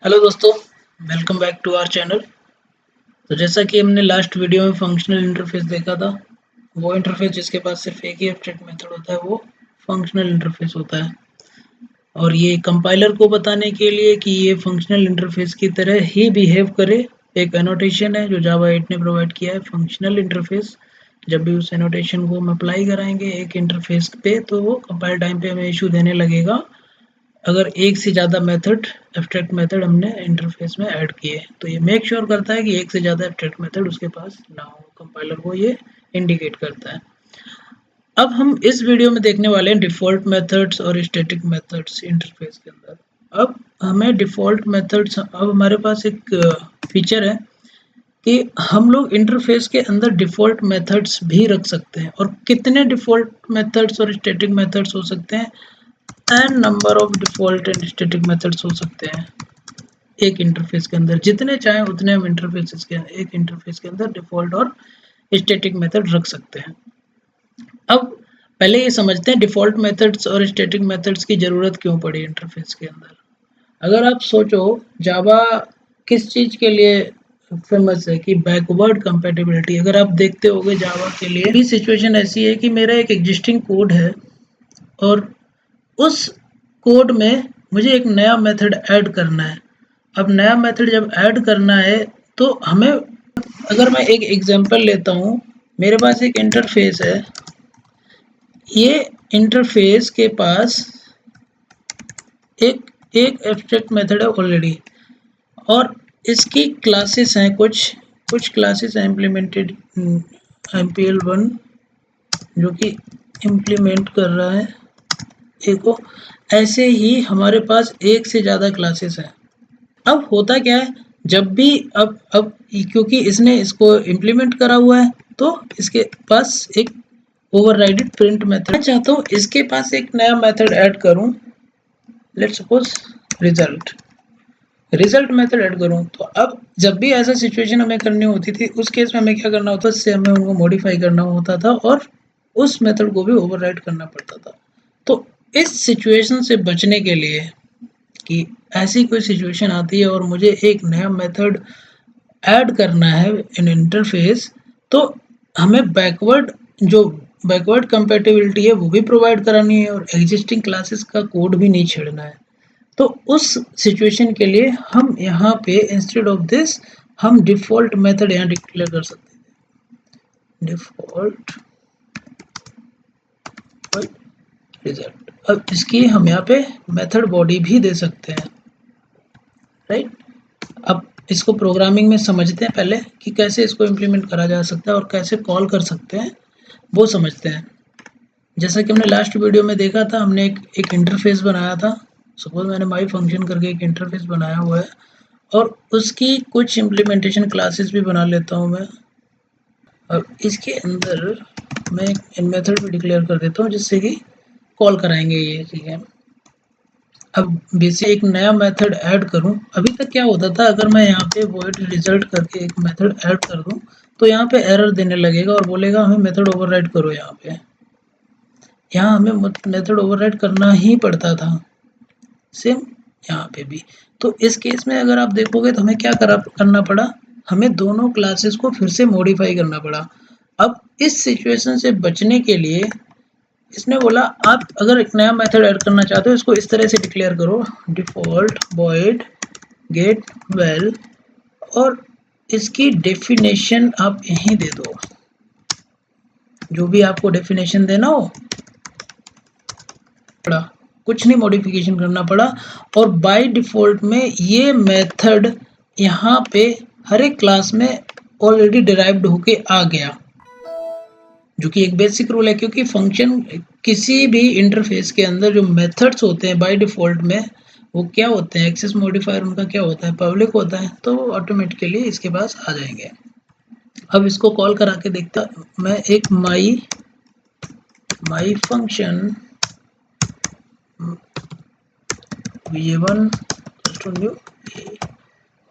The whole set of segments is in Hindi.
हेलो दोस्तों, welcome back to our channel. तो जैसा कि हमने लास्ट वीडियो में फंक्शनल इंटरफेस देखा था, वो इंटरफेस जिसके पास सिर्फ एक ही एब्स्ट्रैक्ट मेथड होता है वो फंक्शनल इंटरफेस होता है। और ये कंपाइलर को बताने के लिए कि ये फंक्शनल इंटरफेस की तरह ही बिहेव करे, एक एनोटेशन है जो जावा 8 ने प्रोवाइड किया है। फंक्शनल इंटरफेस, जब भी उस एनोटेशन को हम अप्लाई कराएंगे एक इंटरफेस पे, तो वो कंपाइल टाइम पे हमें इशू देने लगेगा अगर एक से ज़्यादा मेथड, एब्स्ट्रैक्ट मेथड हमने इंटरफेस में ऐड किए। तो ये मेक श्योर करता है कि एक से ज़्यादा एब्स्ट्रैक्ट मेथड उसके पास ना हो, कंपाइलर को ये इंडिकेट करता है। अब हम इस वीडियो में देखने वाले हैं डिफ़ॉल्ट मेथड्स और स्टैटिक मेथड्स इंटरफेस के अंदर। अब हमें डिफ़ॉल्ट मेथड्स, अब हमारे पास एक फीचर है कि हम लोग इंटरफेस के अंदर डिफ़ॉल्ट मेथड्स भी रख सकते हैं। और कितने डिफ़ॉल्ट मेथड्स और स्टैटिक मेथड्स हो सकते हैं? N number of default and static methods हो सकते हैं एक इंटरफेस के अंदर। जितने चाहें उतने हम इंटरफेसेस के एक इंटरफेस के अंदर डिफ़ॉल्ट और स्टैटिक मेथड रख सकते हैं। अब पहले ये समझते हैं डिफ़ॉल्ट मेथड्स और स्टैटिक मेथड्स की ज़रूरत क्यों पड़ी इंटरफेस के अंदर। अगर आप सोचो, जावा किस चीज़ के लिए फेमस है कि बैकवर्ड कंपैटिबिलिटी। अगर आप देखते होगे जावा के लिए भी सिचुएशन ऐसी है कि मेरा एक एग्जिस्टिंग कोड है और उस कोड में मुझे एक नया मेथड ऐड करना है। अब नया मेथड जब ऐड करना है तो हमें, अगर मैं एक एग्जांपल लेता हूँ, मेरे पास एक इंटरफेस है। ये इंटरफेस के पास एक एक एब्स्ट्रैक्ट मेथड है ऑलरेडी, और इसकी क्लासेस हैं, कुछ क्लासेस हैं इम्प्लीमेंटेड MPL1 जो कि इम्प्लीमेंट कर रहा है को। ऐसे ही हमारे पास एक से ज़्यादा क्लासेस हैं। अब होता क्या है, जब भी अब क्योंकि इसने इसको इम्प्लीमेंट करा हुआ है तो इसके पास एक ओवरराइडेड प्रिंट मेथड। मैं चाहता हूँ इसके पास एक नया मेथड ऐड करूँ, let's suppose result result method add करूँ। तो अब जब भी ऐसा सिचुएशन हमें करनी होती थी, उस केस में हमें क्या करना होता, इससे हमें उनको मॉडिफाई करना होता था और उस मेथड को भी ओवरराइड करना पड़ता था। तो इस सिचुएशन से बचने के लिए कि ऐसी कोई सिचुएशन आती है और मुझे एक नया मेथड ऐड करना है इन इंटरफेस, तो हमें बैकवर्ड कंपैटिबिलिटी है वो भी प्रोवाइड करानी है और एग्जिस्टिंग क्लासेस का कोड भी नहीं छेड़ना है। तो उस सिचुएशन के लिए हम यहाँ पे इंस्टेड ऑफ दिस हम डिफ़ॉल्ट मेथड यहाँ डिक्लेयर कर सकते हैं, डिफ़ॉल्ट रिजल्ट। अब इसकी हम यहाँ पे मेथड बॉडी भी दे सकते हैं, राइट। अब इसको प्रोग्रामिंग में समझते हैं पहले कि कैसे इसको इम्प्लीमेंट करा जा सकता है और कैसे कॉल कर सकते हैं, वो समझते हैं। जैसा कि हमने लास्ट वीडियो में देखा था, हमने एक इंटरफेस बनाया था। सपोज मैंने माई फंक्शन करके एक इंटरफेस बनाया हुआ है और उसकी कुछ इम्प्लीमेंटेशन क्लासेस भी बना लेता हूँ मैं। अब इसके अंदर मैं इन मेथड भी डिक्लेयर कर देता हूँ जिससे कि कॉल कराएंगे ये चीज़ें। अब बेसिक एक नया मेथड ऐड करूं, अभी तक क्या होता था, अगर मैं यहाँ पे void result करके एक मेथड ऐड कर दूं तो यहाँ पे एरर देने लगेगा और बोलेगा हमें मेथड ओवरराइड करो। यहाँ हमें मेथड ओवरराइड करना ही पड़ता था, सेम यहाँ पे भी। तो इस केस में अगर आप देखोगे तो हमें क्या करना पड़ा, हमें दोनों क्लासेस को फिर से मॉडिफाई करना पड़ा। अब इस सिचुएशन से बचने के लिए इसने बोला आप अगर एक नया मेथड ऐड करना चाहते हो इसको इस तरह से डिक्लेयर करो, डिफ़ॉल्ट वॉइड गेट वेल, और इसकी डेफिनेशन आप यहीं दे दो, जो भी आपको डेफिनेशन देना हो। पड़ा कुछ नहीं मॉडिफिकेशन करना पड़ा और बाय डिफ़ॉल्ट में ये मेथड यहाँ पे हर एक क्लास में ऑलरेडी डिराइव्ड होके आ गया, जो कि एक बेसिक रूल है। क्योंकि फंक्शन किसी भी इंटरफेस के अंदर जो मेथड्स होते हैं बाय डिफ़ॉल्ट में वो क्या होते हैं, एक्सेस मॉडिफायर उनका क्या होता है, पब्लिक होता है, तो ऑटोमेटिकली इसके पास आ जाएंगे। अब इसको कॉल करा के देखता मैं, एक माई फंक्शन v1 न्यू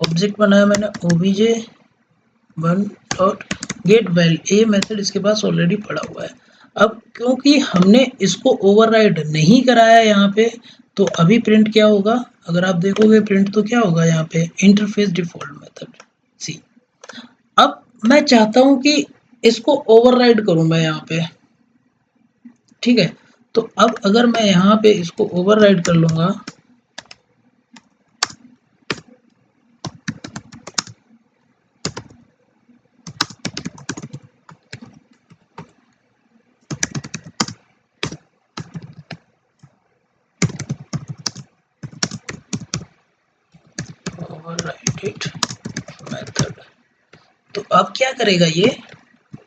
ऑब्जेक्ट बनाया मैंने obj1 dot get val, a method इसके पास ऑलरेडी पड़ा हुआ है। अब क्योंकि हमने इसको ओवरराइड नहीं कराया यहाँ पे, तो अभी प्रिंट क्या होगा, अगर आप देखोगे प्रिंट तो क्या होगा यहाँ पे, इंटरफेस डिफॉल्ट मेथड। सी, अब मैं चाहता हूं कि इसको ओवरराइड करूं मैं यहाँ पे, ठीक है। तो अब अगर मैं यहाँ पे इसको ओवरराइड कर लूंगा, ओवरराइड इट मेथड, तो अब क्या करेगा ये,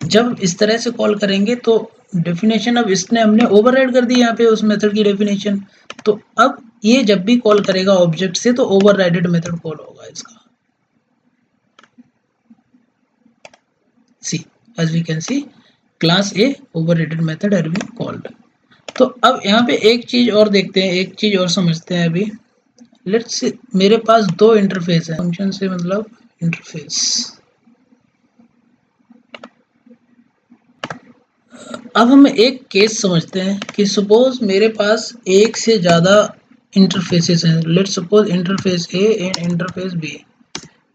जब इस तरह से कॉल करेंगे तो डेफिनेशन, अब इसने हमने ओवरराइड कर दी यहाँ पे उस मेथड की डेफिनेशन, तो अब ये जब भी कॉल करेगा ऑब्जेक्ट से तो ओवरराइडेड मेथड कॉल होगा इसका। See, as we can see, class A overrided method has been called. तो अब यहाँ पे एक चीज और देखते हैं, एक चीज और समझते हैं अभी। लेट्स, मेरे पास दो इंटरफेस है, फंक्शन से मतलब इंटरफेस। अब हम एक केस समझते हैं कि सपोज मेरे पास एक से ज़्यादा इंटरफेसेस हैं। Let's suppose interface A and interface B,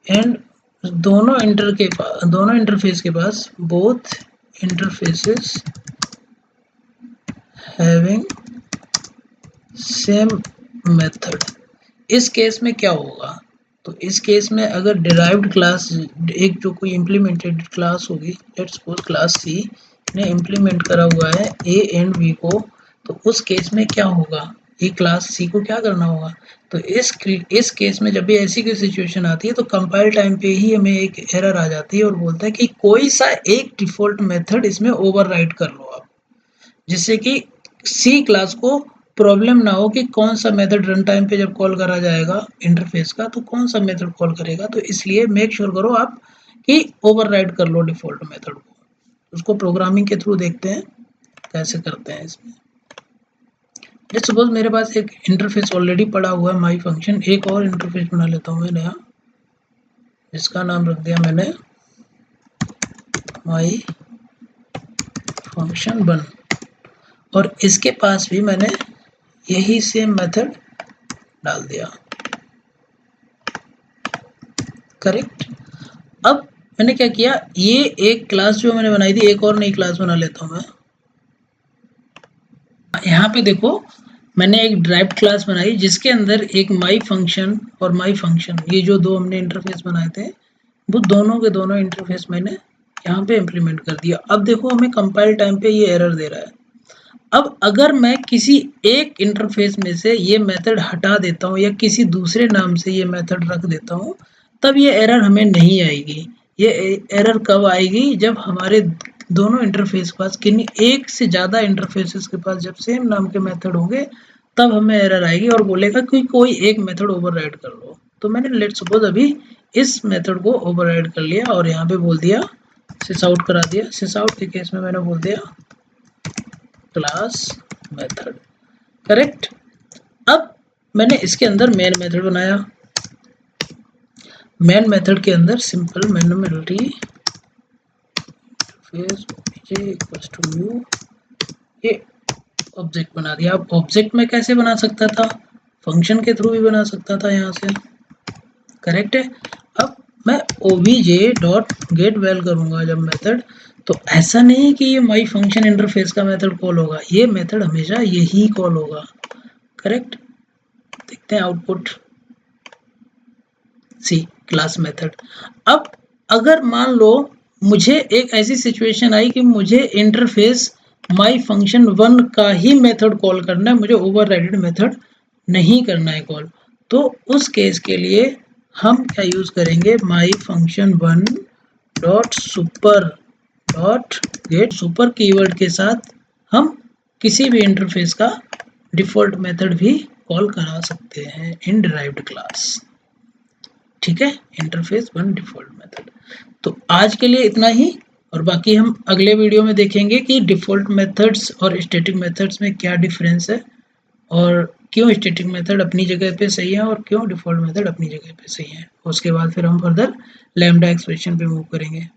and दोनों इंटरफेस के पास both interfaces having same method. इस केस में क्या होगा, तो इस केस में अगर डिराइव्ड क्लास, एक जो कोई इम्प्लीमेंटेड क्लास होगी, लेट्स सपोज क्लास सी ने इम्प्लीमेंट करा हुआ है ए एंड बी को, तो उस केस में क्या होगा, ये क्लास सी को क्या करना होगा। तो इस केस में जब भी ऐसी कोई सिचुएशन आती है तो कंपाइल टाइम पे ही हमें एक एरर आ जाती है और बोलता है कि कोई सा एक डिफॉल्ट मेथड इसमें ओवरराइड कर लो आप, जिससे कि सी क्लास को प्रॉब्लम ना हो कि कौन सा मेथड रन टाइम पे जब कॉल करा जाएगा इंटरफेस का तो कौन सा मेथड कॉल करेगा। तो इसलिए मेक श्योर करो आप कि ओवरराइड कर लो डिफॉल्ट मेथड को। उसको प्रोग्रामिंग के थ्रू देखते हैं कैसे करते हैं इसमें। लेट्स सपोज मेरे पास एक इंटरफेस ऑलरेडी पड़ा हुआ है माई फंक्शन, एक और इंटरफेस बना लेता हूँ मैं नया, जिसका नाम रख दिया मैंने माई फंक्शन 1, और इसके पास भी मैंने यही सेम मेथड डाल दिया, करेक्ट। अब मैंने क्या किया, ये एक क्लास जो मैंने बनाई थी, एक और नई क्लास बना लेता हूँ मैं। यहाँ पे देखो मैंने एक ड्राइव्ड क्लास बनाई जिसके अंदर एक माई फंक्शन और माई फंक्शन, ये जो दो हमने इंटरफेस बनाए थे वो दोनों के दोनों इंटरफेस मैंने यहाँ पे इम्प्लीमेंट कर दिया। अब देखो हमें कंपाइल टाइम पे ये एरर दे रहा है। अब अगर मैं किसी एक इंटरफेस में से ये मेथड हटा देता हूँ या किसी दूसरे नाम से ये मेथड रख देता हूँ, तब ये एरर हमें नहीं आएगी। ये एरर कब आएगी, जब हमारे दोनों इंटरफेस के पास किन्हीं एक से ज़्यादा इंटरफेसेस के पास जब सेम नाम के मेथड होंगे तब हमें एरर आएगी और बोलेगा कि कोई एक मेथड ओवरराइड कर लो। तो मैंने लेट्स सपोज अभी इस मेथड को ओवरराइड कर लिया और यहाँ पे बोल दिया सिस आउट करा दिया। सिस आउट के केस में मैंने बोल दिया क्लास मेथड, करेक्ट। अब मैंने इसके अंदर मेन मेथड बनाया, मेन मेथड के अंदर सिंपल मैनुअलिटी फेस इक्वल्स टू न्यू, ये ऑब्जेक्ट बना दिया। अब ऑब्जेक्ट में कैसे बना सकता था, फंक्शन के थ्रू भी बना सकता था यहाँ से, करेक्ट है। अब मैं obj डॉट गेट वेल करूंगा जब मेथड, तो ऐसा नहीं कि ये माई फंक्शन इंटरफेस का मेथड कॉल होगा, ये मेथड हमेशा यही कॉल होगा, करेक्ट। देखते हैं आउटपुट, सी क्लास मेथड। अब अगर मान लो मुझे एक ऐसी सिचुएशन आई कि मुझे इंटरफेस माई फंक्शन 1 का ही मेथड कॉल करना है, मुझे ओवरराइडेड मेथड नहीं करना है कॉल, तो उस केस के लिए हम क्या यूज करेंगे, माई function 1 dot super dot gate, super keyword के साथ हम किसी भी इंटरफेस का डिफॉल्ट मेथड भी कॉल करा सकते हैं इन डिराइव्ड क्लास, ठीक है। Interface 1 default method. तो आज के लिए इतना ही, और बाकी हम अगले वीडियो में देखेंगे कि डिफॉल्ट मेथड्स और स्टैटिक मेथड्स में क्या डिफरेंस है और क्यों स्टैटिक मेथड अपनी जगह पे सही है और क्यों डिफॉल्ट मेथड अपनी जगह पे सही है। उसके बाद फिर हम फर्दर लैम्डा एक्सप्रेशन पे मूव करेंगे।